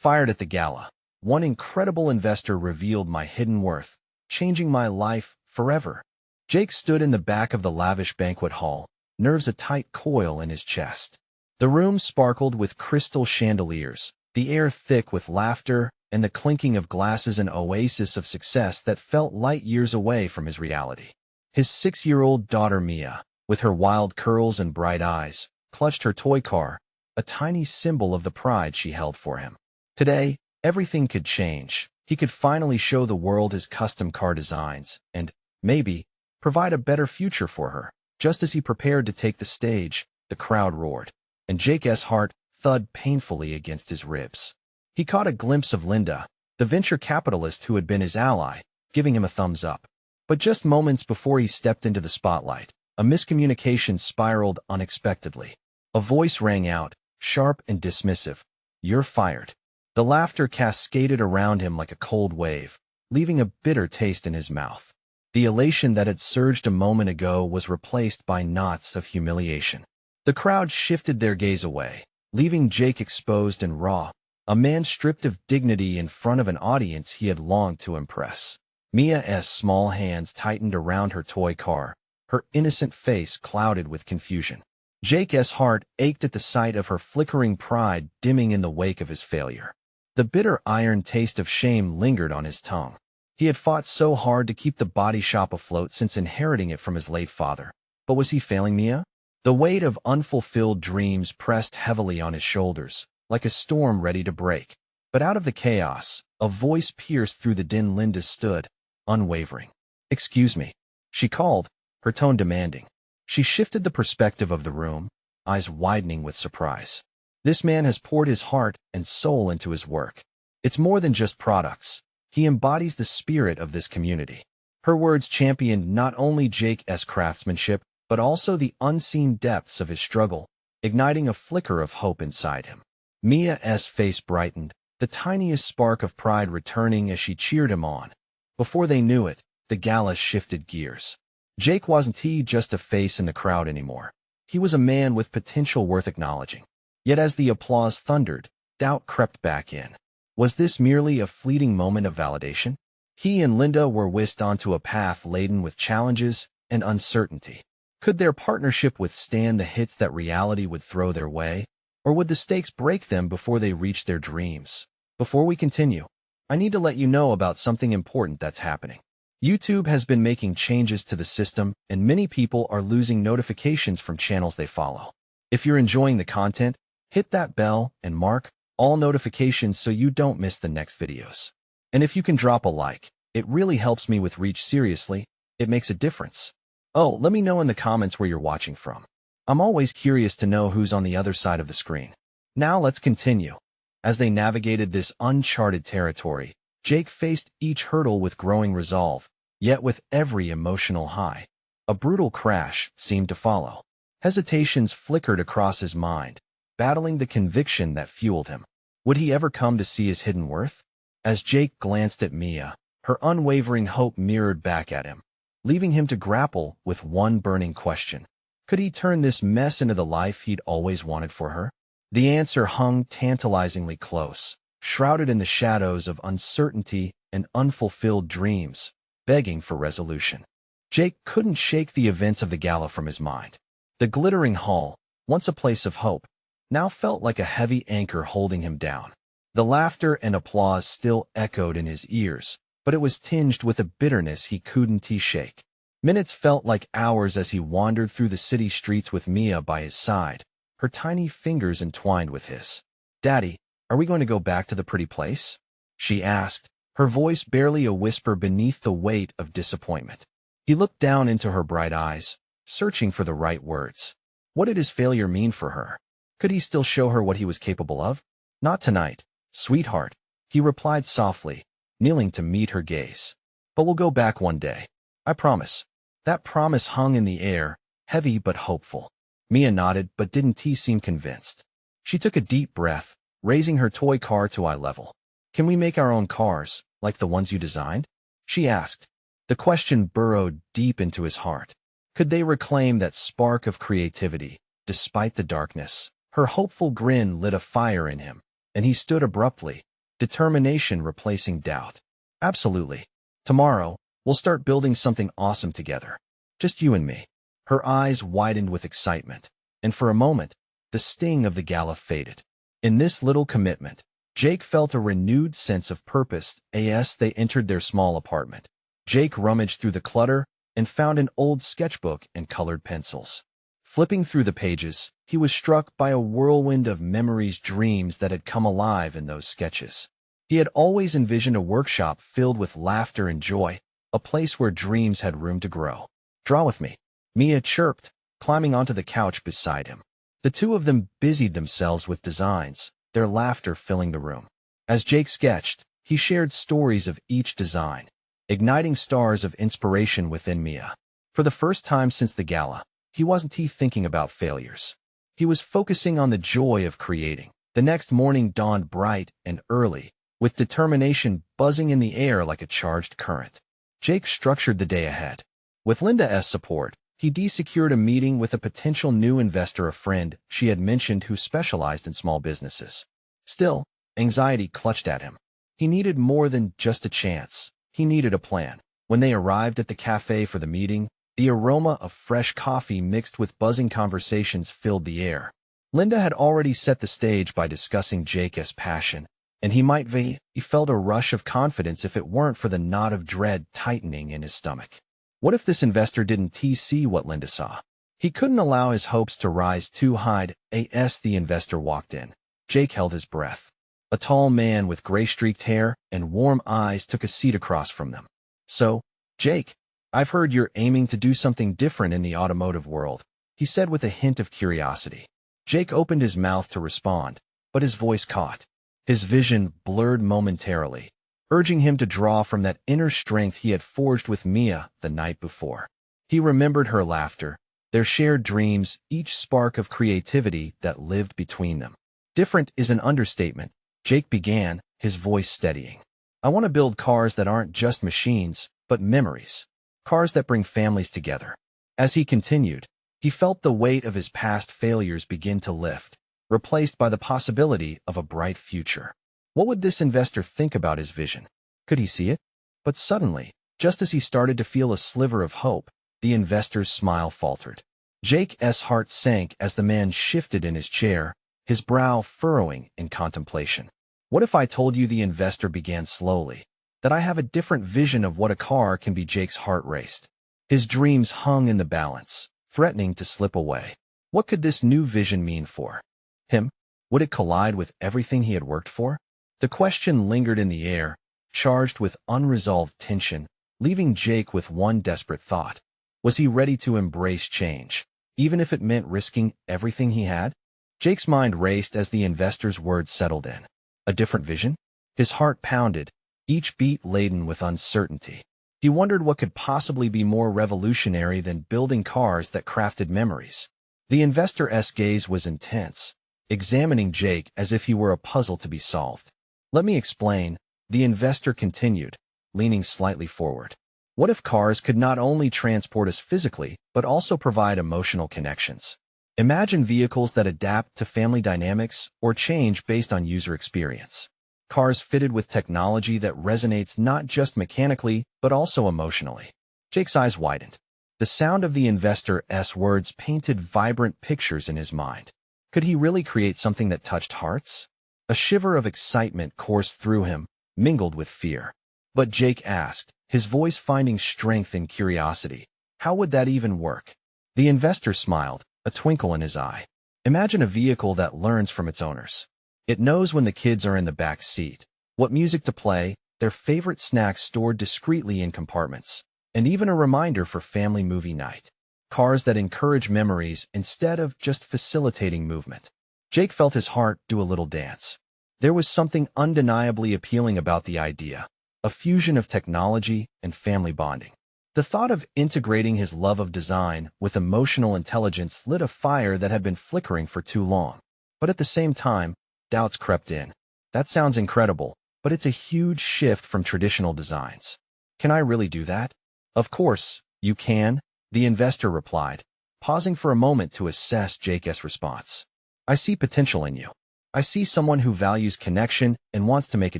Fired at the gala. One incredible investor revealed my hidden worth, changing my life forever. Jake stood in the back of the lavish banquet hall, nerves a tight coil in his chest. The room sparkled with crystal chandeliers, the air thick with laughter, and the clinking of glasses, an oasis of success that felt light years away from his reality. His 6-year-old daughter Mia, with her wild curls and bright eyes, clutched her toy car, a tiny symbol of the pride she held for him. Today, everything could change. He could finally show the world his custom car designs and, maybe, provide a better future for her. Just as he prepared to take the stage, the crowd roared, and Jake's heart thudded painfully against his ribs. He caught a glimpse of Linda, the venture capitalist who had been his ally, giving him a thumbs up. But just moments before he stepped into the spotlight, a miscommunication spiraled unexpectedly. A voice rang out, sharp and dismissive. "You're fired." The laughter cascaded around him like a cold wave, leaving a bitter taste in his mouth. The elation that had surged a moment ago was replaced by knots of humiliation. The crowd shifted their gaze away, leaving Jake exposed and raw, a man stripped of dignity in front of an audience he had longed to impress. Mia's small hands tightened around her toy car, her innocent face clouded with confusion. Jake's heart ached at the sight of her flickering pride dimming in the wake of his failure. The bitter iron taste of shame lingered on his tongue. He had fought so hard to keep the body shop afloat since inheriting it from his late father. But was he failing Mia? The weight of unfulfilled dreams pressed heavily on his shoulders, like a storm ready to break. But out of the chaos, a voice pierced through the din. Linda stood, unwavering. "Excuse me," she called, her tone demanding. She shifted the perspective of the room, eyes widening with surprise. This man has poured his heart and soul into his work. It's more than just products. He embodies the spirit of this community. Her words championed not only Jake's craftsmanship, but also the unseen depths of his struggle, igniting a flicker of hope inside him. Mia's face brightened, the tiniest spark of pride returning as she cheered him on. Before they knew it, the gala shifted gears. Jake wasn't just a face in the crowd anymore. He was a man with potential worth acknowledging. Yet as the applause thundered, doubt crept back in. Was this merely a fleeting moment of validation? He and Linda were whisked onto a path laden with challenges and uncertainty. Could their partnership withstand the hits that reality would throw their way? Or would the stakes break them before they reached their dreams? Before we continue, I need to let you know about something important that's happening. YouTube has been making changes to the system, and many people are losing notifications from channels they follow. If you're enjoying the content, hit that bell and mark all notifications so you don't miss the next videos. And if you can drop a like, it really helps me with reach. Seriously, it makes a difference. Oh, let me know in the comments where you're watching from. I'm always curious to know who's on the other side of the screen. Now let's continue. As they navigated this uncharted territory, Jake faced each hurdle with growing resolve, yet with every emotional high, a brutal crash seemed to follow. Hesitations flickered across his mind, battling the conviction that fueled him. Would he ever come to see his hidden worth? As Jake glanced at Mia, her unwavering hope mirrored back at him, leaving him to grapple with one burning question. Could he turn this mess into the life he'd always wanted for her? The answer hung tantalizingly close, shrouded in the shadows of uncertainty and unfulfilled dreams, begging for resolution. Jake couldn't shake the events of the gala from his mind. The glittering hall, once a place of hope, now felt like a heavy anchor holding him down. The laughter and applause still echoed in his ears, but it was tinged with a bitterness he couldn't shake. Minutes felt like hours as he wandered through the city streets with Mia by his side, her tiny fingers entwined with his. "Daddy, are we going to go back to the pretty place?" she asked, her voice barely a whisper beneath the weight of disappointment. He looked down into her bright eyes, searching for the right words. What did his failure mean for her? Could he still show her what he was capable of? "Not tonight, sweetheart," he replied softly, kneeling to meet her gaze. "But we'll go back one day. I promise." That promise hung in the air, heavy but hopeful. Mia nodded but didn't seem convinced. She took a deep breath, raising her toy car to eye level. "Can we make our own cars, like the ones you designed?" she asked. The question burrowed deep into his heart. Could they reclaim that spark of creativity, despite the darkness? Her hopeful grin lit a fire in him, and he stood abruptly, determination replacing doubt. Absolutely. Tomorrow, we'll start building something awesome together. Just you and me. Her eyes widened with excitement, and for a moment, the sting of the Gala faded. In this little commitment, Jake felt a renewed sense of purpose as they entered their small apartment. Jake rummaged through the clutter and found an old sketchbook and colored pencils. Flipping through the pages, he was struck by a whirlwind of memories, dreams that had come alive in those sketches. He had always envisioned a workshop filled with laughter and joy, a place where dreams had room to grow. "Draw with me," Mia chirped, climbing onto the couch beside him. The two of them busied themselves with designs, their laughter filling the room. As Jake sketched, he shared stories of each design, igniting stars of inspiration within Mia. For the first time since the Gala, he wasn't thinking about failures. He was focusing on the joy of creating. The next morning dawned bright and early, with determination buzzing in the air like a charged current. Jake structured the day ahead. With Linda's support, he secured a meeting with a potential new investor, a friend she had mentioned who specialized in small businesses. Still, anxiety clutched at him. He needed more than just a chance. He needed a plan. When they arrived at the cafe for the meeting, the aroma of fresh coffee mixed with buzzing conversations filled the air. Linda had already set the stage by discussing Jake's passion, and he felt a rush of confidence if it weren't for the knot of dread tightening in his stomach. What if this investor didn't see what Linda saw? He couldn't allow his hopes to rise too high as the investor walked in. Jake held his breath. A tall man with gray-streaked hair and warm eyes took a seat across from them. "So, Jake, I've heard you're aiming to do something different in the automotive world," he said with a hint of curiosity. Jake opened his mouth to respond, but his voice caught. His vision blurred momentarily, urging him to draw from that inner strength he had forged with Mia the night before. He remembered her laughter, their shared dreams, each spark of creativity that lived between them. "Different is an understatement," Jake began, his voice steadying. "I want to build cars that aren't just machines, but memories. Cars that bring families together." As he continued, he felt the weight of his past failures begin to lift, replaced by the possibility of a bright future. What would this investor think about his vision? Could he see it? But suddenly, just as he started to feel a sliver of hope, the investor's smile faltered. Jake's heart sank as the man shifted in his chair, his brow furrowing in contemplation. "What if I told you," the investor began slowly, "that I have a different vision of what a car can be?" Jake's heart raced. His dreams hung in the balance, threatening to slip away. What could this new vision mean for him? Would it collide with everything he had worked for? The question lingered in the air, charged with unresolved tension, leaving Jake with one desperate thought. Was he ready to embrace change, even if it meant risking everything he had? Jake's mind raced as the investor's words settled in. A different vision? His heart pounded, each beat laden with uncertainty. He wondered what could possibly be more revolutionary than building cars that crafted memories. The investor's gaze was intense, examining Jake as if he were a puzzle to be solved. "Let me explain," the investor continued, leaning slightly forward. "What if cars could not only transport us physically, but also provide emotional connections? Imagine vehicles that adapt to family dynamics or change based on user experience. Cars fitted with technology that resonates not just mechanically, but also emotionally." Jake's eyes widened. The sound of the investor's words painted vibrant pictures in his mind. Could he really create something that touched hearts? A shiver of excitement coursed through him, mingled with fear. But Jake asked, his voice finding strength in curiosity, "How would that even work?" The investor smiled, a twinkle in his eye. "Imagine a vehicle that learns from its owners. It knows when the kids are in the back seat, what music to play, their favorite snacks stored discreetly in compartments, and even a reminder for family movie night. Cars that encourage memories instead of just facilitating movement." Jake felt his heart do a little dance. There was something undeniably appealing about the idea, a fusion of technology and family bonding. The thought of integrating his love of design with emotional intelligence lit a fire that had been flickering for too long. But at the same time, doubts crept in. "That sounds incredible, but it's a huge shift from traditional designs. Can I really do that?" "Of course, you can," the investor replied, pausing for a moment to assess Jake's response. "I see potential in you. I see someone who values connection and wants to make a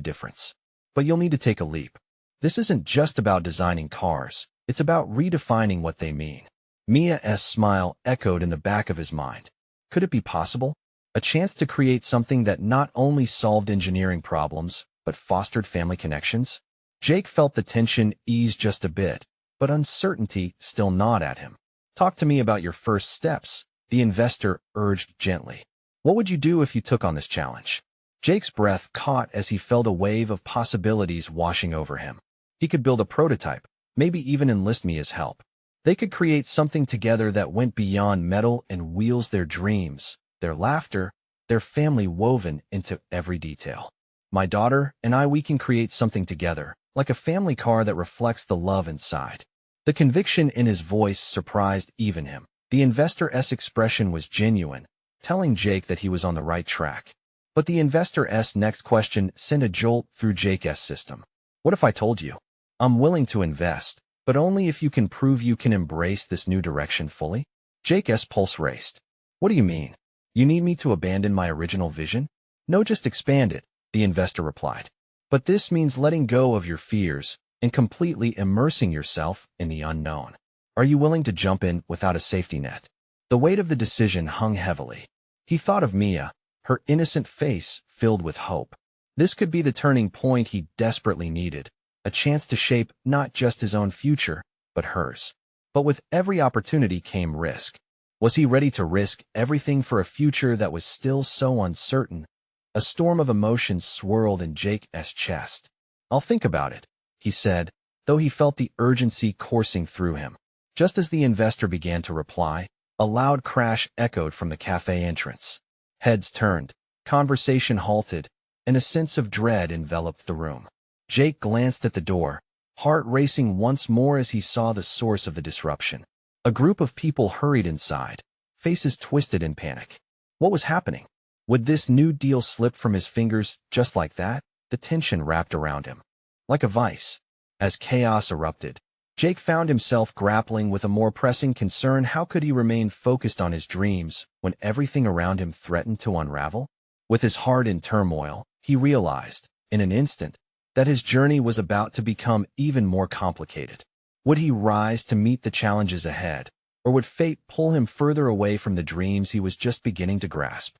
difference. But you'll need to take a leap. This isn't just about designing cars. It's about redefining what they mean. Mia's smile echoed in the back of his mind. Could it be possible? A chance to create something that not only solved engineering problems, but fostered family connections? Jake felt the tension ease just a bit, but uncertainty still gnawed at him. Talk to me about your first steps, the investor urged gently. What would you do if you took on this challenge? Jake's breath caught as he felt a wave of possibilities washing over him. He could build a prototype, maybe even enlist me as help. They could create something together that went beyond metal and wheels, their dreams, their laughter, their family woven into every detail. My daughter and I, we can create something together, like a family car that reflects the love inside. The conviction in his voice surprised even him. The investor's expression was genuine, telling Jake that he was on the right track. But the investor's next question sent a jolt through Jake's system. What if I told you? I'm willing to invest, but only if you can prove you can embrace this new direction fully? Jake's pulse raced. What do you mean? You need me to abandon my original vision? No, just expand it, the investor replied. But this means letting go of your fears and completely immersing yourself in the unknown. Are you willing to jump in without a safety net? The weight of the decision hung heavily. He thought of Mia, her innocent face filled with hope. This could be the turning point he desperately needed, a chance to shape not just his own future, but hers. But with every opportunity came risk. Was he ready to risk everything for a future that was still so uncertain? A storm of emotions swirled in Jake's chest. I'll think about it, he said, though he felt the urgency coursing through him. Just as the investor began to reply, a loud crash echoed from the cafe entrance. Heads turned, conversation halted, and a sense of dread enveloped the room. Jake glanced at the door, heart racing once more as he saw the source of the disruption. A group of people hurried inside, faces twisted in panic. What was happening? Would this new deal slip from his fingers just like that? The tension wrapped around him. Like a vice. As chaos erupted, Jake found himself grappling with a more pressing concern. How could he remain focused on his dreams when everything around him threatened to unravel? With his heart in turmoil, he realized, in an instant, that his journey was about to become even more complicated. Would he rise to meet the challenges ahead, or would fate pull him further away from the dreams he was just beginning to grasp?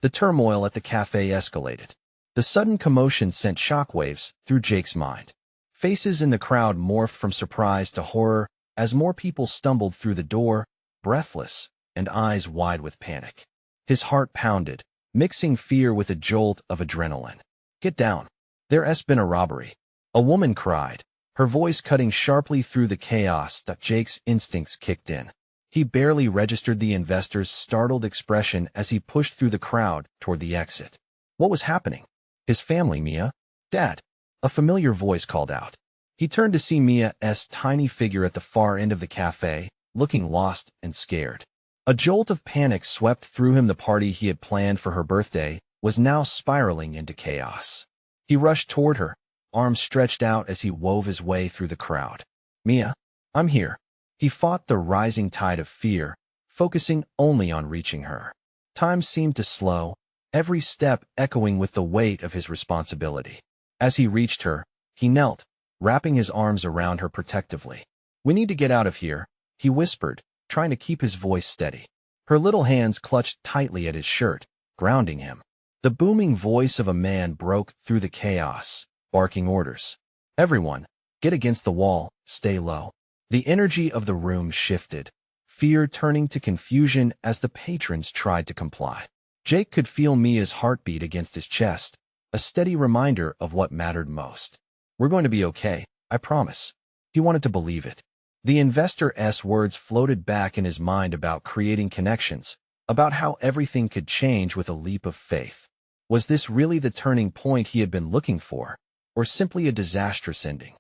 The turmoil at the cafe escalated. The sudden commotion sent shockwaves through Jake's mind. Faces in the crowd morphed from surprise to horror as more people stumbled through the door, breathless and eyes wide with panic. His heart pounded, mixing fear with a jolt of adrenaline. Get down. There's been a robbery. A woman cried, her voice cutting sharply through the chaos. Jake's instincts kicked in. He barely registered the investor's startled expression as he pushed through the crowd toward the exit. What was happening? His family, Mia? Dad? A familiar voice called out. He turned to see Mia's tiny figure at the far end of the cafe, looking lost and scared. A jolt of panic swept through him. The party he had planned for her birthday was now spiraling into chaos. He rushed toward her, arms stretched out as he wove his way through the crowd. Mia, I'm here. He fought the rising tide of fear, focusing only on reaching her. Time seemed to slow, every step echoing with the weight of his responsibility. As he reached her, he knelt, wrapping his arms around her protectively. We need to get out of here, he whispered, trying to keep his voice steady. Her little hands clutched tightly at his shirt, grounding him. The booming voice of a man broke through the chaos, barking orders. Everyone, get against the wall, stay low. The energy of the room shifted, fear turning to confusion as the patrons tried to comply. Jake could feel Mia's heartbeat against his chest, a steady reminder of what mattered most. We're going to be okay, I promise. He wanted to believe it. The investor's words floated back in his mind about creating connections, about how everything could change with a leap of faith. Was this really the turning point he had been looking for, or simply a disastrous ending?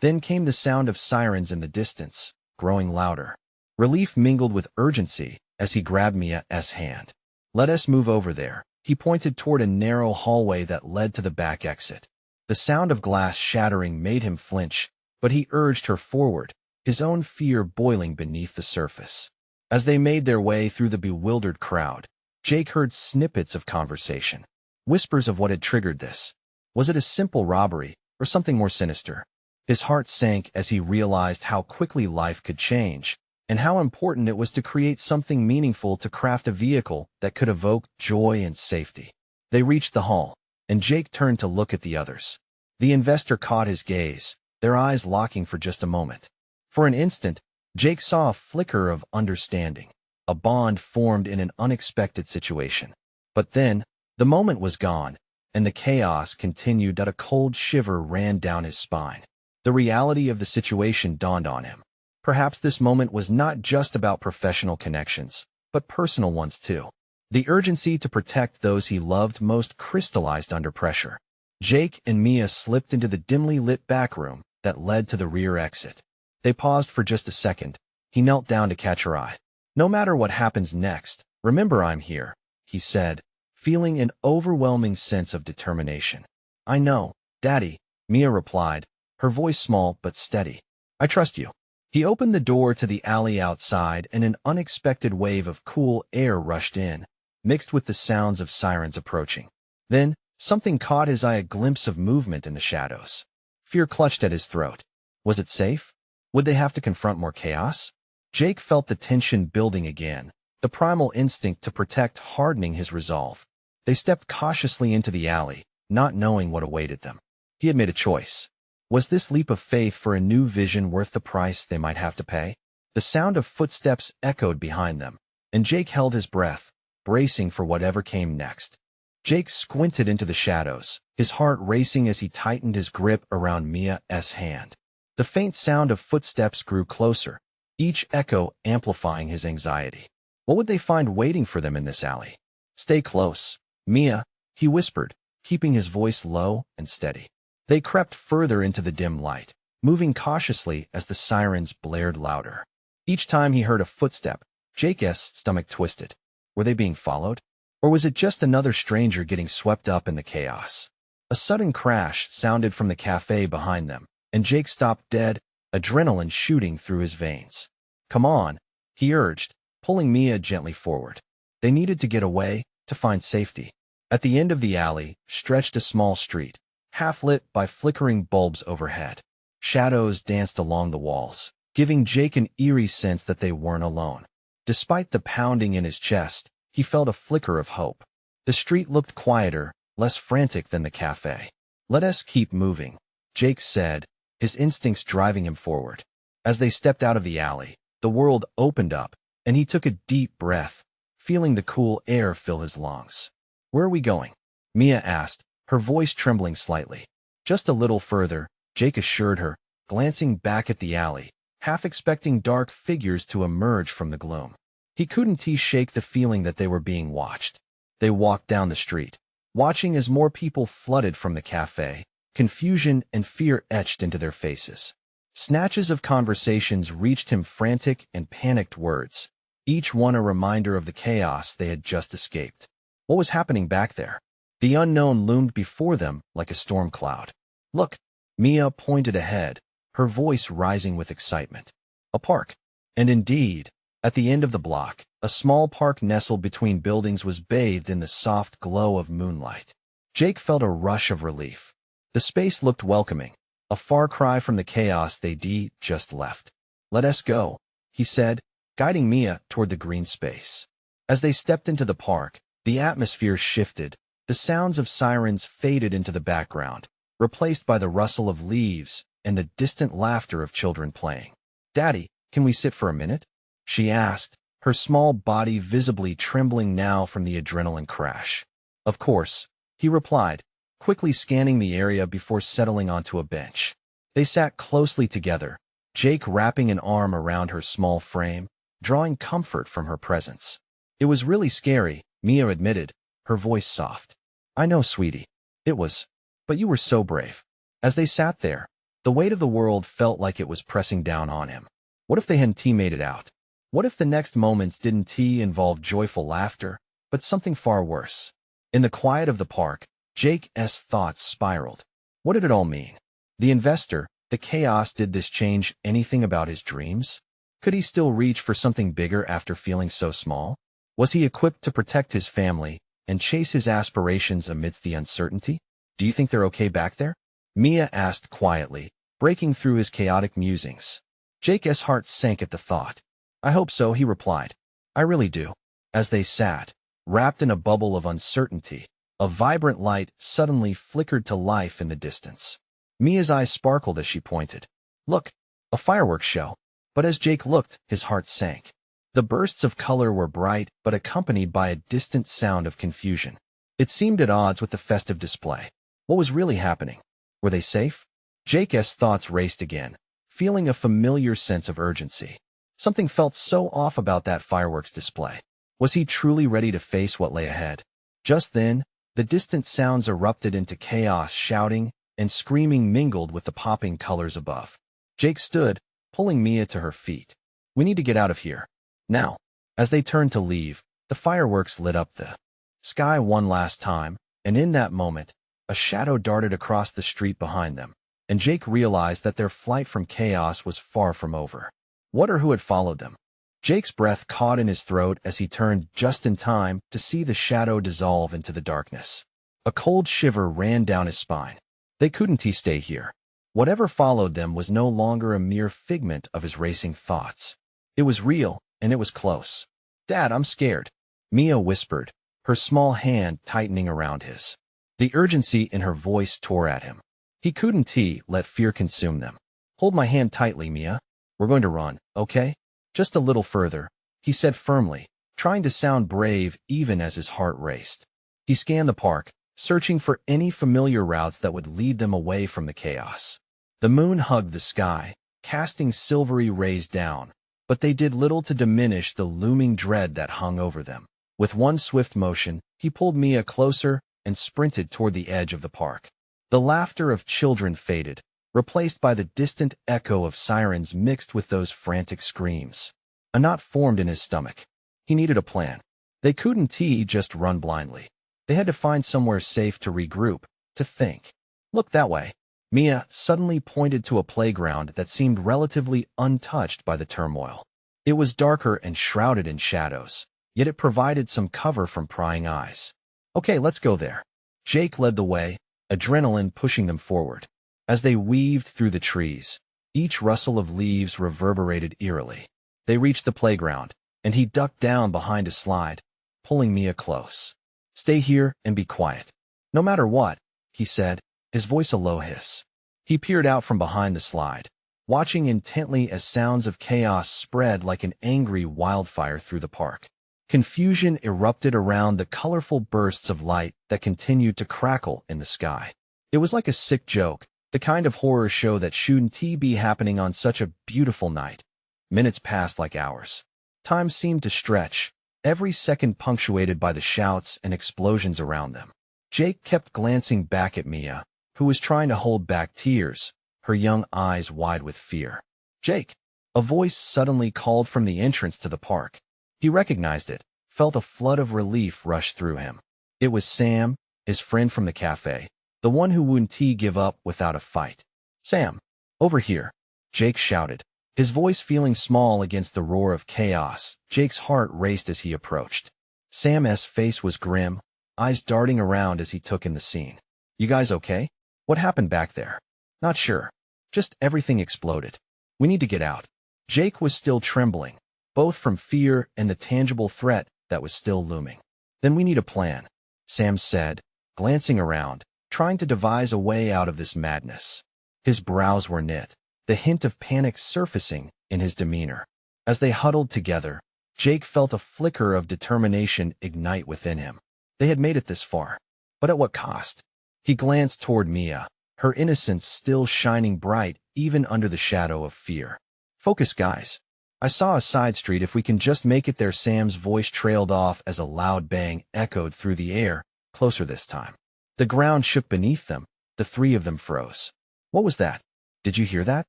Then came the sound of sirens in the distance, growing louder. Relief mingled with urgency as he grabbed Mia's hand. Let us move over there. He pointed toward a narrow hallway that led to the back exit. The sound of glass shattering made him flinch, but he urged her forward, his own fear boiling beneath the surface. As they made their way through the bewildered crowd, Jake heard snippets of conversation. whispers of what had triggered this. Was it a simple robbery, or something more sinister? His heart sank as he realized how quickly life could change, and how important it was to create something meaningful to craft a vehicle that could evoke joy and safety. They reached the hall, and Jake turned to look at the others. The investor caught his gaze, their eyes locking for just a moment. For an instant, Jake saw a flicker of understanding, a bond formed in an unexpected situation. But then, the moment was gone, and the chaos continued that a cold shiver ran down his spine. The reality of the situation dawned on him. Perhaps this moment was not just about professional connections, but personal ones too. The urgency to protect those he loved most crystallized under pressure. Jake and Mia slipped into the dimly lit back room that led to the rear exit. They paused for just a second. He knelt down to catch her eye. "No matter what happens next, remember I'm here," he said, feeling an overwhelming sense of determination. "I know, Daddy," Mia replied, her voice small but steady. "I trust you." He opened the door to the alley outside, and an unexpected wave of cool air rushed in, mixed with the sounds of sirens approaching. Then, something caught his eye, a glimpse of movement in the shadows. Fear clutched at his throat. Was it safe? Would they have to confront more chaos? Jake felt the tension building again, the primal instinct to protect hardening his resolve. They stepped cautiously into the alley, not knowing what awaited them. He had made a choice. Was this leap of faith for a new vision worth the price they might have to pay? The sound of footsteps echoed behind them, and Jake held his breath, bracing for whatever came next. Jake squinted into the shadows, his heart racing as he tightened his grip around Mia's hand. The faint sound of footsteps grew closer, each echo amplifying his anxiety. What would they find waiting for them in this alley? "Stay close, Mia," he whispered, keeping his voice low and steady. They crept further into the dim light, moving cautiously as the sirens blared louder. Each time he heard a footstep, Jake's stomach twisted. Were they being followed? Or was it just another stranger getting swept up in the chaos? A sudden crash sounded from the cafe behind them, and Jake stopped dead, adrenaline shooting through his veins. "Come on," he urged, pulling Mia gently forward. They needed to get away, to find safety. At the end of the alley stretched a small street, half lit by flickering bulbs overhead. Shadows danced along the walls, giving Jake an eerie sense that they weren't alone. Despite the pounding in his chest, he felt a flicker of hope. The street looked quieter, less frantic than the cafe. "Let us keep moving," Jake said, his instincts driving him forward. As they stepped out of the alley, the world opened up, and he took a deep breath, feeling the cool air fill his lungs. "Where are we going?" Mia asked, her voice trembling slightly. "Just a little further," Jake assured her, glancing back at the alley, half expecting dark figures to emerge from the gloom. He couldn't shake the feeling that they were being watched. They walked down the street, watching as more people flooded from the cafe, confusion and fear etched into their faces. Snatches of conversations reached him, frantic and panicked words, each one a reminder of the chaos they had just escaped. What was happening back there? The unknown loomed before them like a storm cloud. "Look," Mia pointed ahead, her voice rising with excitement. A park. And indeed, at the end of the block, a small park nestled between buildings was bathed in the soft glow of moonlight. Jake felt a rush of relief. The space looked welcoming, a far cry from the chaos they'd just left. "Let us go," he said, guiding Mia toward the green space. As they stepped into the park, the atmosphere shifted. The sounds of sirens faded into the background, replaced by the rustle of leaves and the distant laughter of children playing. "Daddy, can we sit for a minute?" she asked, her small body visibly trembling now from the adrenaline crash. "Of course," he replied, quickly scanning the area before settling onto a bench. They sat closely together, Jake wrapping an arm around her small frame, drawing comfort from her presence. "It was really scary," Mia admitted, her voice soft. "I know, sweetie. It was. But you were so brave." As they sat there, the weight of the world felt like it was pressing down on him. What if they hadn't made it out? What if the next moments didn't involve joyful laughter, but something far worse? In the quiet of the park, Jake's thoughts spiraled. What did it all mean? The investor, the chaos, did this change anything about his dreams? Could he still reach for something bigger after feeling so small? Was he equipped to protect his family, and chase his aspirations amidst the uncertainty? Do you think they're okay back there? Mia asked quietly, breaking through his chaotic musings. Jake's heart sank at the thought. I hope so, he replied. I really do. As they sat, wrapped in a bubble of uncertainty, a vibrant light suddenly flickered to life in the distance. Mia's eyes sparkled as she pointed. Look, a fireworks show. But as Jake looked, his heart sank. The bursts of color were bright, but accompanied by a distant sound of confusion. It seemed at odds with the festive display. What was really happening? Were they safe? Jake's thoughts raced again, feeling a familiar sense of urgency. Something felt so off about that fireworks display. Was he truly ready to face what lay ahead? Just then, the distant sounds erupted into chaos, shouting and screaming mingled with the popping colors above. Jake stood, pulling Mia to her feet. We need to get out of here. Now. As they turned to leave, the fireworks lit up the sky one last time, and in that moment, a shadow darted across the street behind them, and Jake realized that their flight from chaos was far from over. What or who had followed them? Jake's breath caught in his throat as he turned just in time to see the shadow dissolve into the darkness. A cold shiver ran down his spine. They couldn't stay here. Whatever followed them was no longer a mere figment of his racing thoughts. It was real, and it was close. Dad, I'm scared, Mia whispered, her small hand tightening around his. The urgency in her voice tore at him. He couldn't let fear consume them. Hold my hand tightly, Mia. We're going to run, okay? Just a little further, he said firmly, trying to sound brave even as his heart raced. He scanned the park, searching for any familiar routes that would lead them away from the chaos. The moon hugged the sky, casting silvery rays down, but they did little to diminish the looming dread that hung over them. With one swift motion, he pulled Mia closer and sprinted toward the edge of the park. The laughter of children faded, replaced by the distant echo of sirens mixed with those frantic screams. A knot formed in his stomach. He needed a plan. They couldn't just run blindly. They had to find somewhere safe to regroup, to think. Look that way. Mia suddenly pointed to a playground that seemed relatively untouched by the turmoil. It was darker and shrouded in shadows, yet it provided some cover from prying eyes. Okay, let's go there. Jake led the way, adrenaline pushing them forward. As they weaved through the trees, each rustle of leaves reverberated eerily. They reached the playground, and he ducked down behind a slide, pulling Mia close. Stay here and be quiet. No matter what, he said, his voice a low hiss. He peered out from behind the slide, watching intently as sounds of chaos spread like an angry wildfire through the park. Confusion erupted around the colorful bursts of light that continued to crackle in the sky. It was like a sick joke, the kind of horror show that shouldn't be happening on such a beautiful night. Minutes passed like hours. Time seemed to stretch, every second punctuated by the shouts and explosions around them. Jake kept glancing back at Mia, who was trying to hold back tears, her young eyes wide with fear. Jake! A voice suddenly called from the entrance to the park. He recognized it, felt a flood of relief rush through him. It was Sam, his friend from the cafe, the one who wouldn't give up without a fight. Sam! Over here! Jake shouted, his voice feeling small against the roar of chaos. Jake's heart raced as he approached. Sam's face was grim, eyes darting around as he took in the scene. You guys okay? What happened back there? Not sure. Just everything exploded. We need to get out. Jake was still trembling, both from fear and the tangible threat that was still looming. Then we need a plan, Sam said, glancing around, trying to devise a way out of this madness. His brows were knit, the hint of panic surfacing in his demeanor. As they huddled together, Jake felt a flicker of determination ignite within him. They had made it this far. But at what cost? He glanced toward Mia, her innocence still shining bright even under the shadow of fear. Focus, guys. I saw a side street. If we can just make it there. Sam's voice trailed off as a loud bang echoed through the air, closer this time. The ground shook beneath them. The three of them froze. What was that? Did you hear that?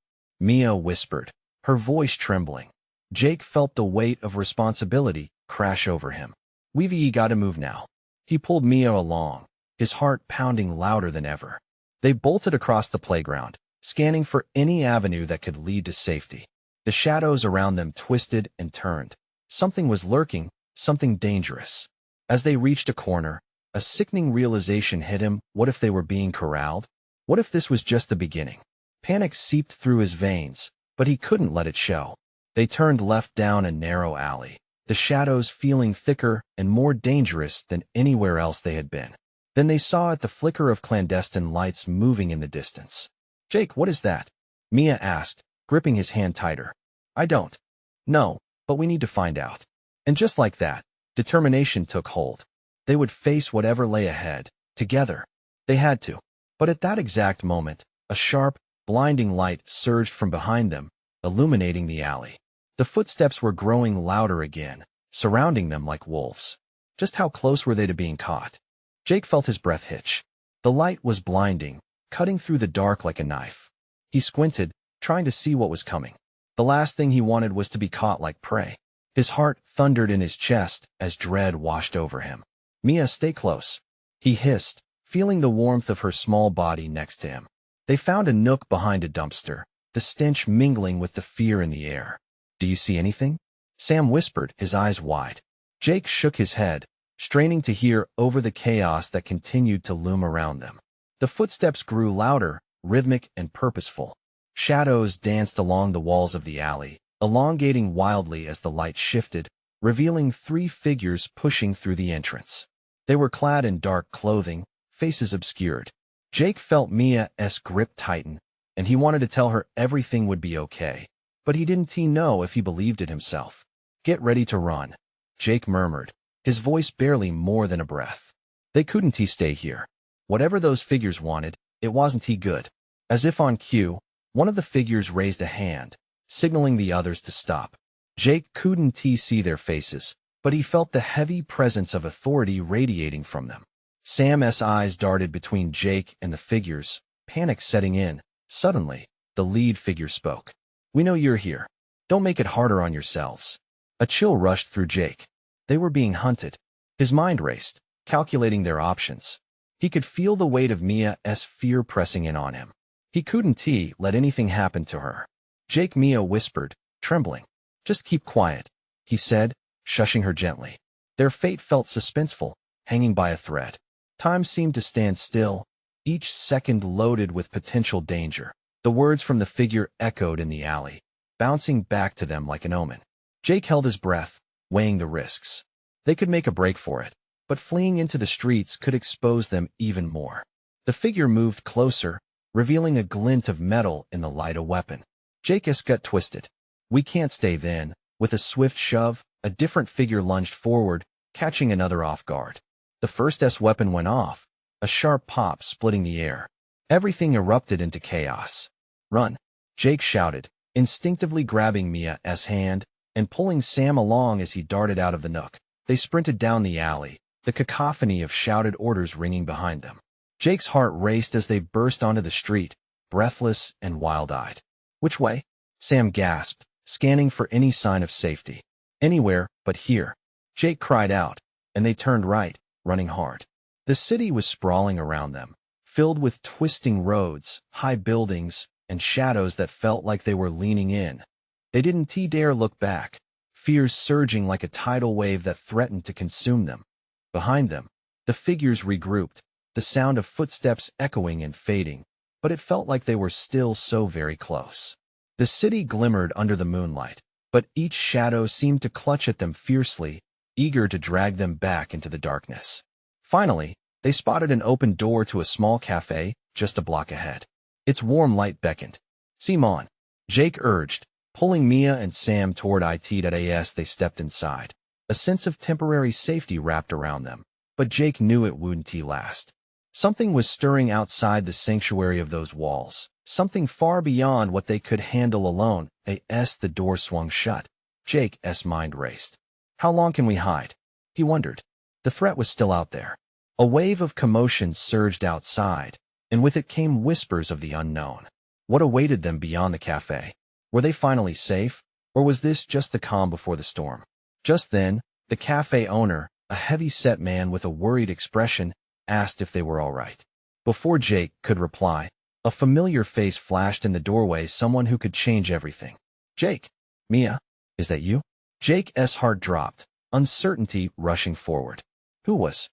Mia whispered, her voice trembling. Jake felt the weight of responsibility crash over him. We've got to move now. He pulled Mia along, his heart pounding louder than ever. They bolted across the playground, scanning for any avenue that could lead to safety. The shadows around them twisted and turned. Something was lurking, something dangerous. As they reached a corner, A sickening realization hit him. What if they were being corralled? What if this was just the beginning? Panic seeped through his veins, but he couldn't let it show. They turned left down a narrow alley, the shadows feeling thicker and more dangerous than anywhere else they had been. Then they saw the flicker of clandestine lights moving in the distance. "Jake, what is that?" Mia asked, gripping his hand tighter. "I don't know, but we need to find out." And just like that, determination took hold. They would face whatever lay ahead, together. They had to. But at that exact moment, a sharp, blinding light surged from behind them, illuminating the alley. The footsteps were growing louder again, surrounding them like wolves. Just how close were they to being caught? Jake felt his breath hitch. The light was blinding, cutting through the dark like a knife. He squinted, trying to see what was coming. The last thing he wanted was to be caught like prey. His heart thundered in his chest as dread washed over him. "Mia, stay close," he hissed, feeling the warmth of her small body next to him. They found a nook behind a dumpster, the stench mingling with the fear in the air. "Do you see anything?" Sam whispered, his eyes wide. Jake shook his head, straining to hear over the chaos that continued to loom around them. The footsteps grew louder, rhythmic and purposeful. Shadows danced along the walls of the alley, elongating wildly as the light shifted, revealing 3 figures pushing through the entrance. They were clad in dark clothing, faces obscured. Jake felt Mia's grip tighten, and he wanted to tell her everything would be okay, but he didn't know if he believed it himself. "Get ready to run," Jake murmured, his voice barely more than a breath. They couldn't stay here. Whatever those figures wanted, it wasn't good. As if on cue, one of the figures raised a hand, signaling the others to stop. Jake couldn't see their faces, but he felt the heavy presence of authority radiating from them. Sam's eyes darted between Jake and the figures, panic setting in. Suddenly, the lead figure spoke. "We know you're here. Don't make it harder on yourselves." A chill rushed through Jake. They were being hunted. His mind raced, calculating their options. He could feel the weight of Mia's fear pressing in on him. He couldn't let anything happen to her. Mia whispered, trembling. "Just keep quiet," he said, shushing her gently. Their fate felt suspenseful, hanging by a thread. Time seemed to stand still, each second loaded with potential danger. The words from the figure echoed in the alley, bouncing back to them like an omen. Jake held his breath, weighing the risks. They could make a break for it, but fleeing into the streets could expose them even more. The figure moved closer, revealing a glint of metal in the light, a weapon. Jake's gut twisted. "We can't stay then." With a swift shove, a different figure lunged forward, catching another off guard. The first's weapon went off, a sharp pop splitting the air. Everything erupted into chaos. "Run!" Jake shouted, instinctively grabbing Mia's hand and pulling Sam along as he darted out of the nook. They sprinted down the alley, the cacophony of shouted orders ringing behind them. Jake's heart raced as they burst onto the street, breathless and wild-eyed. "Which way?" Sam gasped, scanning for any sign of safety. "Anywhere but here," Jake cried out, and they turned right, running hard. The city was sprawling around them, filled with twisting roads, high buildings, and shadows that felt like they were leaning in. They didn't dare look back, fears surging like a tidal wave that threatened to consume them. Behind them, the figures regrouped, the sound of footsteps echoing and fading, but it felt like they were still so very close. The city glimmered under the moonlight, but each shadow seemed to clutch at them fiercely, eager to drag them back into the darkness. Finally, they spotted an open door to a small cafe just a block ahead. Its warm light beckoned. "Simon," Jake urged, pulling Mia and Sam toward it. As they stepped inside, a sense of temporary safety wrapped around them, but Jake knew it wouldn't last. Something was stirring outside the sanctuary of those walls, something far beyond what they could handle alone. As the door swung shut, Jake's mind raced. How long can we hide? He wondered. The threat was still out there. A wave of commotion surged outside, and with it came whispers of the unknown. What awaited them beyond the cafe? Were they finally safe, or was this just the calm before the storm? Just then, the cafe owner, a heavy-set man with a worried expression, asked if they were all right. Before Jake could reply, a familiar face flashed in the doorway, someone who could change everything. "Jake, Mia, is that you?" Jake's heart dropped, uncertainty rushing forward. Who was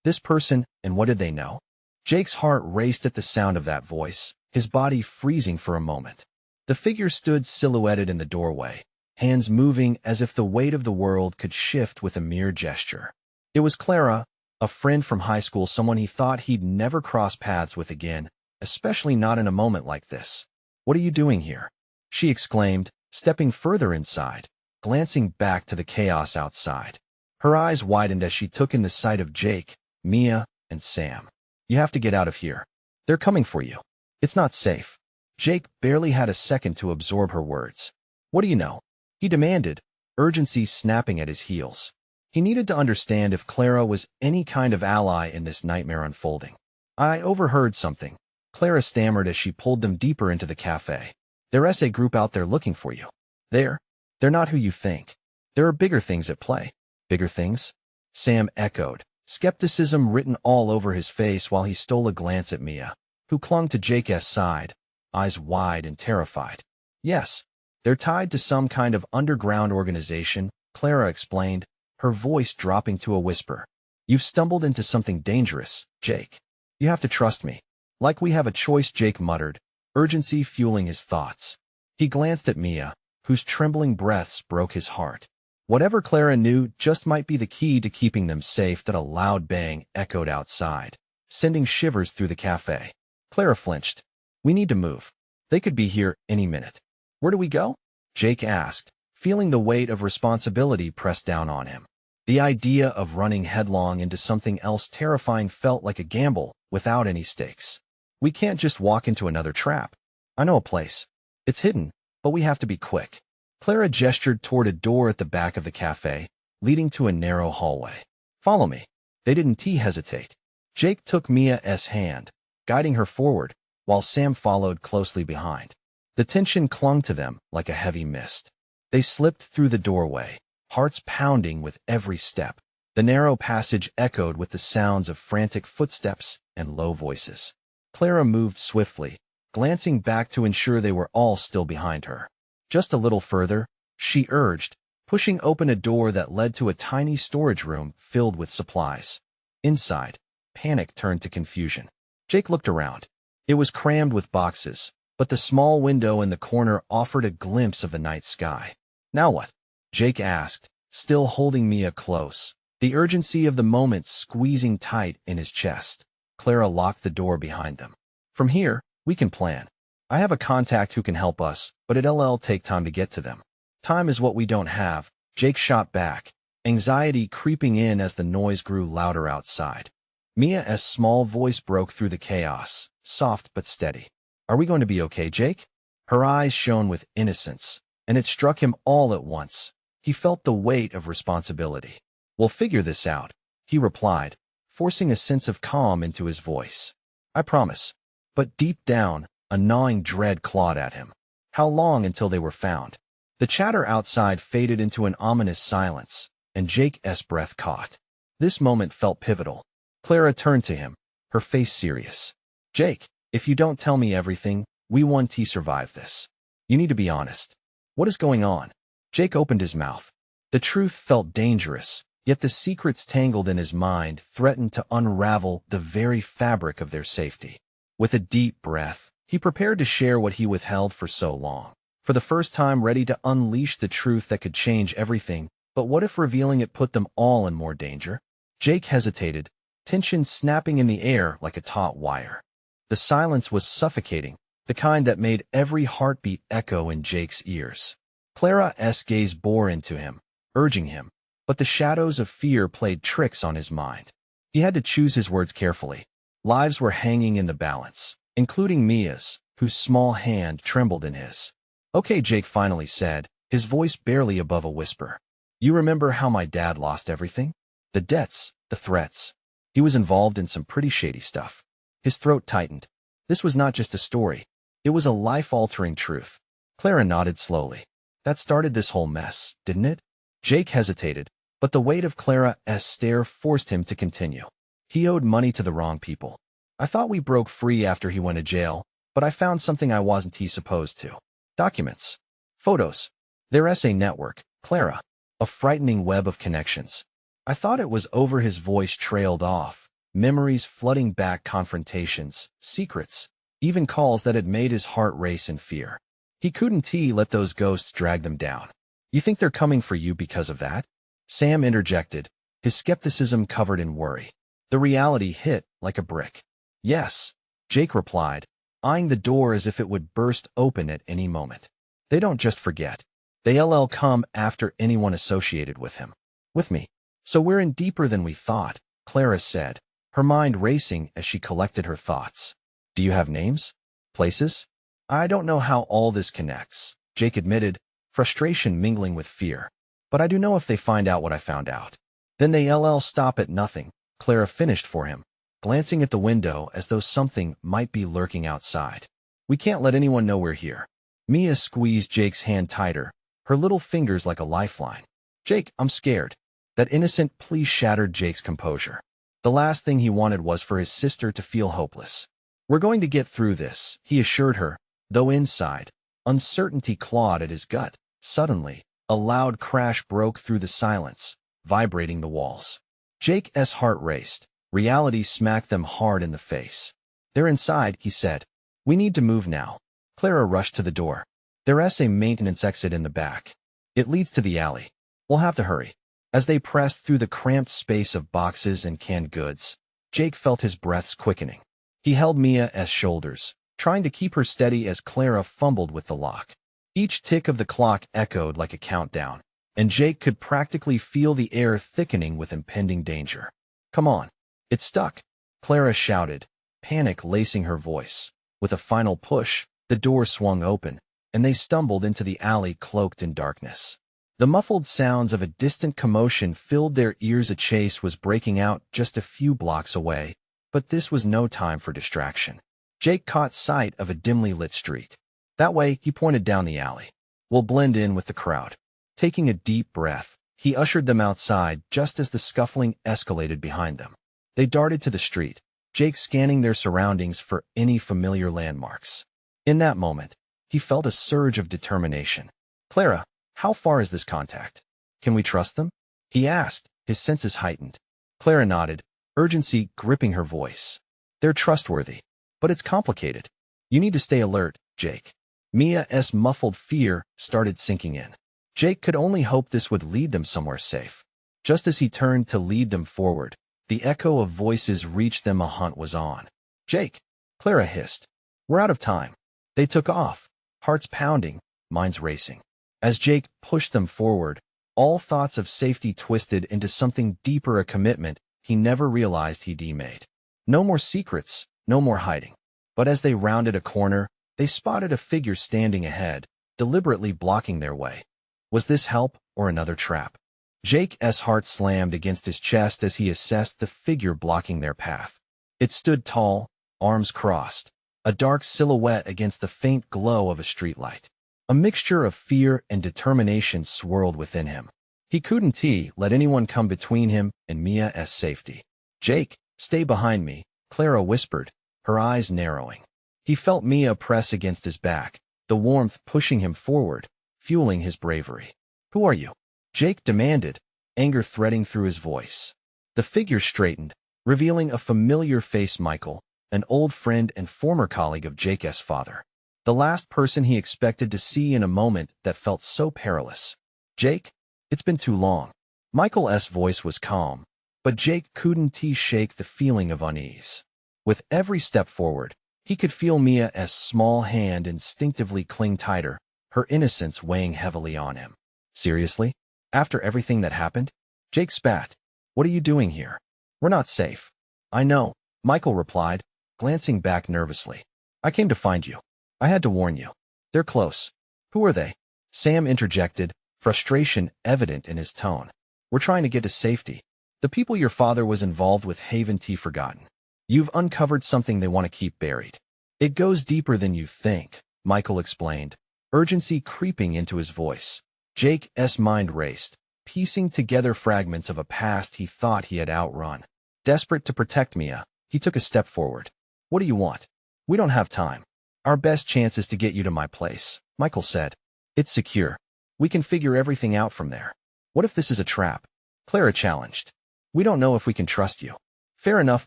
This person, and what did they know? Jake's heart raced at the sound of that voice, his body freezing for a moment. The figure stood silhouetted in the doorway, hands moving as if the weight of the world could shift with a mere gesture. It was Clara, a friend from high school, someone he thought he'd never cross paths with again, especially not in a moment like this. "What are you doing here?" she exclaimed, stepping further inside, glancing back to the chaos outside. Her eyes widened as she took in the sight of Jake, Mia, and Sam. "You have to get out of here. They're coming for you. It's not safe." Jake barely had a second to absorb her words. "What do you know?" he demanded, urgency snapping at his heels. He needed to understand if Clara was any kind of ally in this nightmare unfolding. "I overheard something," Clara stammered as she pulled them deeper into the cafe. "There's a group out there looking for you. They're not who you think. There are bigger things at play." "Bigger things?" Sam echoed, skepticism written all over his face while he stole a glance at Mia, who clung to Jake's side, eyes wide and terrified. "Yes, they're tied to some kind of underground organization," Clara explained, her voice dropping to a whisper. "You've stumbled into something dangerous, Jake. You have to trust me." "Like we have a choice," Jake muttered, urgency fueling his thoughts. He glanced at Mia, whose trembling breaths broke his heart. Whatever Clara knew just might be the key to keeping them safe. That a loud bang echoed outside, sending shivers through the cafe. Clara flinched. "We need to move. They could be here any minute." "Where do we go?" Jake asked, feeling the weight of responsibility pressed down on him. The idea of running headlong into something else terrifying felt like a gamble without any stakes. "We can't just walk into another trap. I know a place. It's hidden, but we have to be quick." Clara gestured toward a door at the back of the cafe, leading to a narrow hallway. "Follow me." They didn't hesitate. Jake took Mia's hand, guiding her forward, while Sam followed closely behind. The tension clung to them like a heavy mist. They slipped through the doorway, hearts pounding with every step. The narrow passage echoed with the sounds of frantic footsteps and low voices. Clara moved swiftly, glancing back to ensure they were all still behind her. "Just a little further," she urged, pushing open a door that led to a tiny storage room filled with supplies. Inside, panic turned to confusion. Jake looked around. It was crammed with boxes, but the small window in the corner offered a glimpse of the night sky. "Now what?" Jake asked, still holding Mia close, the urgency of the moment squeezing tight in his chest. Clara locked the door behind them. "From here, we can plan. I have a contact who can help us, but it'll take time to get to them." "Time is what we don't have," Jake shot back, anxiety creeping in as the noise grew louder outside. Mia's small voice broke through the chaos, soft but steady. "Are we going to be okay, Jake?" Her eyes shone with innocence, and it struck him all at once. He felt the weight of responsibility. "We'll figure this out," he replied, forcing a sense of calm into his voice. "I promise." But deep down, a gnawing dread clawed at him. How long until they were found? The chatter outside faded into an ominous silence, and Jake's breath caught. This moment felt pivotal. Clara turned to him, her face serious. "Jake, if you don't tell me everything, we won't survive this. You need to be honest. What is going on?" Jake opened his mouth. The truth felt dangerous, yet the secrets tangled in his mind threatened to unravel the very fabric of their safety. With a deep breath, he prepared to share what he withheld for so long. For the first time ready to unleash the truth that could change everything, but what if revealing it put them all in more danger? Jake hesitated, tension snapping in the air like a taut wire. The silence was suffocating, the kind that made every heartbeat echo in Jake's ears. Clara's gaze bore into him, urging him, but the shadows of fear played tricks on his mind. He had to choose his words carefully. Lives were hanging in the balance, including Mia's, whose small hand trembled in his. "Okay," Jake finally said, his voice barely above a whisper. "You remember how my dad lost everything? The debts, the threats. He was involved in some pretty shady stuff." His throat tightened. This was not just a story. It was a life-altering truth. Clara nodded slowly. "That started this whole mess, didn't it?" Jake hesitated, but the weight of Clara's stare forced him to continue. "He owed money to the wrong people. I thought we broke free after he went to jail, but I found something I wasn't supposed to. Documents. Photos. There's a network, Clara. A frightening web of connections." "I thought it was over." His voice trailed off, Memories flooding back, confrontations, secrets, even calls that had made his heart race in fear. He couldn't let those ghosts drag them down. You think they're coming for you because of that? Sam interjected, his skepticism covered in worry. The reality hit like a brick. Yes, Jake replied, eyeing the door as if it would burst open at any moment. They don't just forget. They'll come after anyone associated with him. With me. So we're in deeper than we thought, Clara said, her mind racing as she collected her thoughts. Do you have names? Places? I don't know how all this connects, Jake admitted, frustration mingling with fear. But I do know if they find out what I found out. Then they'll stop at nothing, Clara finished for him, glancing at the window as though something might be lurking outside. We can't let anyone know we're here. Mia squeezed Jake's hand tighter, her little fingers like a lifeline. Jake, I'm scared. That innocent plea shattered Jake's composure. The last thing he wanted was for his sister to feel hopeless. We're going to get through this, he assured her, though inside, uncertainty clawed at his gut. Suddenly, a loud crash broke through the silence, vibrating the walls. Jake's heart raced. Reality smacked them hard in the face. They're inside, he said. We need to move now. Clara rushed to the door. There's a maintenance exit in the back. It leads to the alley. We'll have to hurry. As they pressed through the cramped space of boxes and canned goods, Jake felt his breaths quickening. He held Mia's shoulders, trying to keep her steady as Clara fumbled with the lock. Each tick of the clock echoed like a countdown, and Jake could practically feel the air thickening with impending danger. Come on. It's stuck, Clara shouted, panic lacing her voice. With a final push, the door swung open, and they stumbled into the alley cloaked in darkness. The muffled sounds of a distant commotion filled their ears. A chase was breaking out just a few blocks away, but this was no time for distraction. Jake caught sight of a dimly lit street. That way, he pointed down the alley. We'll blend in with the crowd. Taking a deep breath, he ushered them outside just as the scuffling escalated behind them. They darted to the street, Jake scanning their surroundings for any familiar landmarks. In that moment, he felt a surge of determination. Clara, how far is this contact? Can we trust them? He asked, his senses heightened. Clara nodded, urgency gripping her voice. They're trustworthy, but it's complicated. You need to stay alert, Jake. Mia's muffled fear started sinking in. Jake could only hope this would lead them somewhere safe. Just as he turned to lead them forward, the echo of voices reached them. A hunt was on. Jake, Clara hissed. We're out of time. They took off, hearts pounding, minds racing. As Jake pushed them forward, all thoughts of safety twisted into something deeper, a commitment he never realized he'd made. No more secrets, no more hiding. But as they rounded a corner, they spotted a figure standing ahead, deliberately blocking their way. Was this help or another trap? Jake's heart slammed against his chest as he assessed the figure blocking their path. It stood tall, arms crossed, a dark silhouette against the faint glow of a streetlight. A mixture of fear and determination swirled within him. He couldn't let anyone come between him and Mia's safety. Jake, stay behind me, Clara whispered, her eyes narrowing. He felt Mia press against his back, the warmth pushing him forward, fueling his bravery. Who are you? Jake demanded, anger threading through his voice. The figure straightened, revealing a familiar face. Michael, an old friend and former colleague of Jake's father. The last person he expected to see in a moment that felt so perilous. Jake, it's been too long. Michael's voice was calm, but Jake couldn't shake the feeling of unease. With every step forward, he could feel Mia's small hand instinctively cling tighter, her innocence weighing heavily on him. Seriously? After everything that happened? Jake spat. What are you doing here? We're not safe. I know, Michael replied, glancing back nervously. I came to find you. I had to warn you. They're close. Who are they? Sam interjected, frustration evident in his tone. We're trying to get to safety. The people your father was involved with haven't forgotten. You've uncovered something they want to keep buried. It goes deeper than you think, Michael explained, urgency creeping into his voice. Jake's mind raced, piecing together fragments of a past he thought he had outrun. Desperate to protect Mia, he took a step forward. What do you want? We don't have time. Our best chance is to get you to my place, Michael said. It's secure. We can figure everything out from there. What if this is a trap? Clara challenged. We don't know if we can trust you. Fair enough,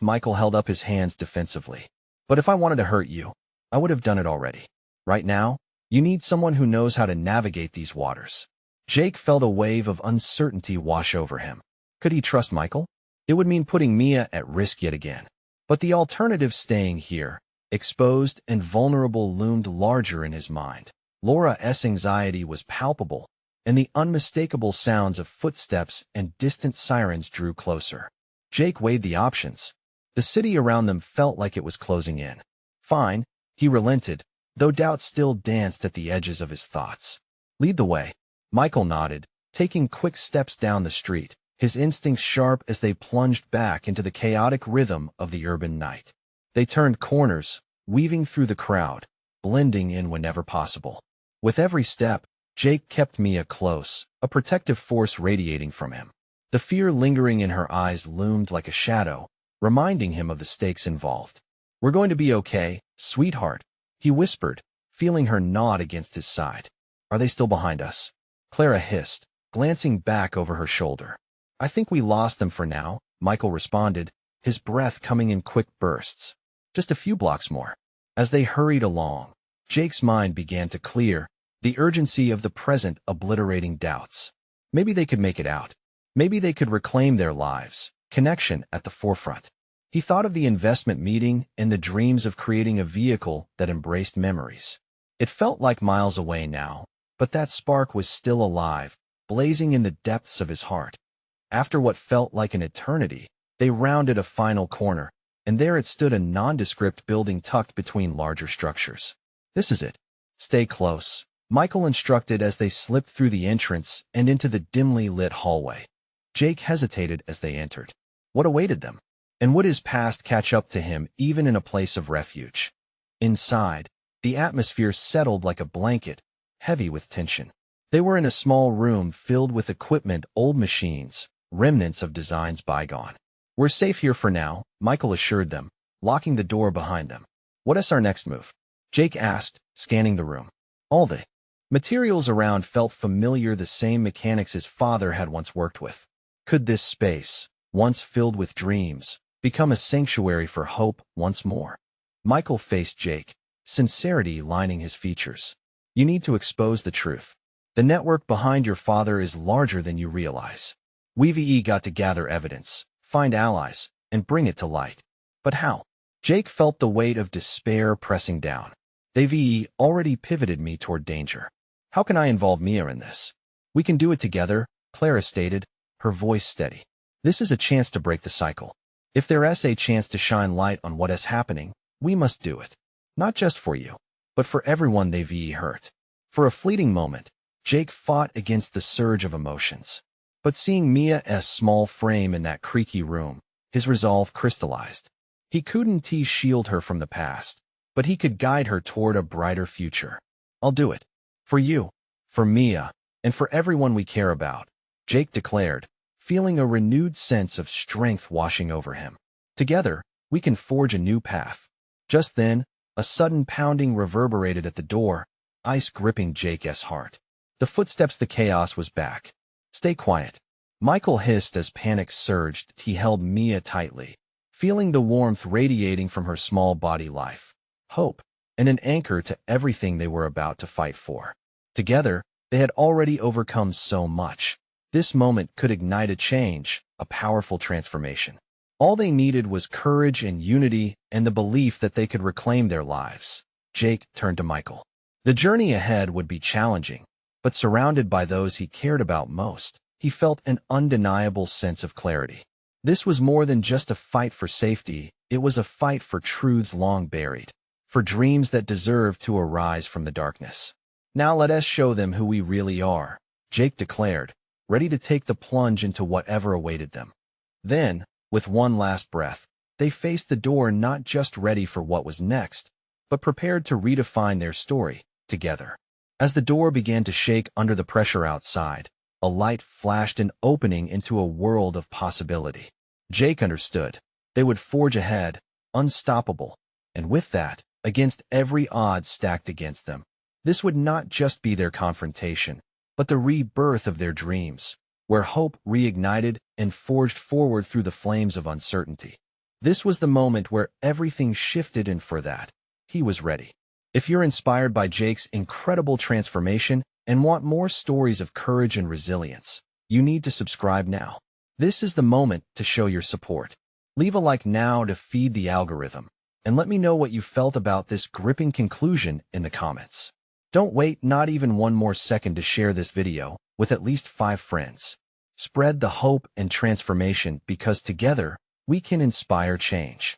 Michael held up his hands defensively. But if I wanted to hurt you, I would have done it already. Right now, you need someone who knows how to navigate these waters. Jake felt a wave of uncertainty wash over him. Could he trust Michael? It would mean putting Mia at risk yet again. But the alternative, staying here, exposed and vulnerable, loomed larger in his mind. Laura's anxiety was palpable, and the unmistakable sounds of footsteps and distant sirens drew closer. Jake weighed the options. The city around them felt like it was closing in. Fine, he relented, though doubt still danced at the edges of his thoughts. Lead the way. Michael nodded, taking quick steps down the street, his instincts sharp as they plunged back into the chaotic rhythm of the urban night. They turned corners, weaving through the crowd, blending in whenever possible. With every step, Jake kept Mia close, a protective force radiating from him. The fear lingering in her eyes loomed like a shadow, reminding him of the stakes involved. We're going to be okay, sweetheart, he whispered, feeling her nod against his side. Are they still behind us? Clara hissed, glancing back over her shoulder. I think we lost them for now, Michael responded, his breath coming in quick bursts. Just a few blocks more. As they hurried along, Jake's mind began to clear, the urgency of the present obliterating doubts. Maybe they could make it out. Maybe they could reclaim their lives, connection at the forefront. He thought of the investment meeting and the dreams of creating a vehicle that embraced memories. It felt like miles away now, but that spark was still alive, blazing in the depths of his heart. After what felt like an eternity, they rounded a final corner, and there it stood, a nondescript building tucked between larger structures. This is it. Stay close, Michael instructed as they slipped through the entrance and into the dimly lit hallway. Jake hesitated as they entered. What awaited them? And would his past catch up to him even in a place of refuge? Inside, the atmosphere settled like a blanket, heavy with tension. They were in a small room filled with equipment, old machines, remnants of designs bygone. We're safe here for now, Michael assured them, locking the door behind them. What's our next move? Jake asked, scanning the room. All the materials around felt familiar, the same mechanics his father had once worked with. Could this space, once filled with dreams, become a sanctuary for hope once more? Michael faced Jake, sincerity lining his features. You need to expose the truth. The network behind your father is larger than you realize. We've got to gather evidence, find allies, and bring it to light. But how? Jake felt the weight of despair pressing down. They've already pivoted me toward danger. How can I involve Mia in this? We can do it together, Clara stated, her voice steady. This is a chance to break the cycle. If there's a chance to shine light on what is happening, we must do it. Not just for you, but for everyone they've hurt. For a fleeting moment, Jake fought against the surge of emotions. But seeing Mia's small frame in that creaky room, his resolve crystallized. He couldn't shield her from the past, but he could guide her toward a brighter future. I'll do it. For you, for Mia, and for everyone we care about, Jake declared, feeling a renewed sense of strength washing over him. Together, we can forge a new path. Just then, a sudden pounding reverberated at the door, ice gripping Jake's heart. The footsteps, the chaos was back. Stay quiet. Michael hissed as panic surged. He held Mia tightly, feeling the warmth radiating from her small body, life, hope, and an anchor to everything they were about to fight for. Together, they had already overcome so much. This moment could ignite a change, a powerful transformation. All they needed was courage and unity and the belief that they could reclaim their lives. Jake turned to Michael. The journey ahead would be challenging, but surrounded by those he cared about most, he felt an undeniable sense of clarity. This was more than just a fight for safety, it was a fight for truths long buried, for dreams that deserved to arise from the darkness. Now let us show them who we really are, Jake declared, ready to take the plunge into whatever awaited them. Then, with one last breath, they faced the door, not just ready for what was next, but prepared to redefine their story, together. As the door began to shake under the pressure outside, a light flashed, an opening into a world of possibility. Jake understood. They would forge ahead, unstoppable, and with that, against every odds stacked against them. This would not just be their confrontation, but the rebirth of their dreams, where hope reignited and forged forward through the flames of uncertainty. This was the moment where everything shifted, and for that, he was ready. If you're inspired by Jake's incredible transformation and want more stories of courage and resilience, you need to subscribe now. This is the moment to show your support. Leave a like now to feed the algorithm, and let me know what you felt about this gripping conclusion in the comments. Don't wait not even one more second to share this video with at least 5 friends. Spread the hope and transformation, because together we can inspire change.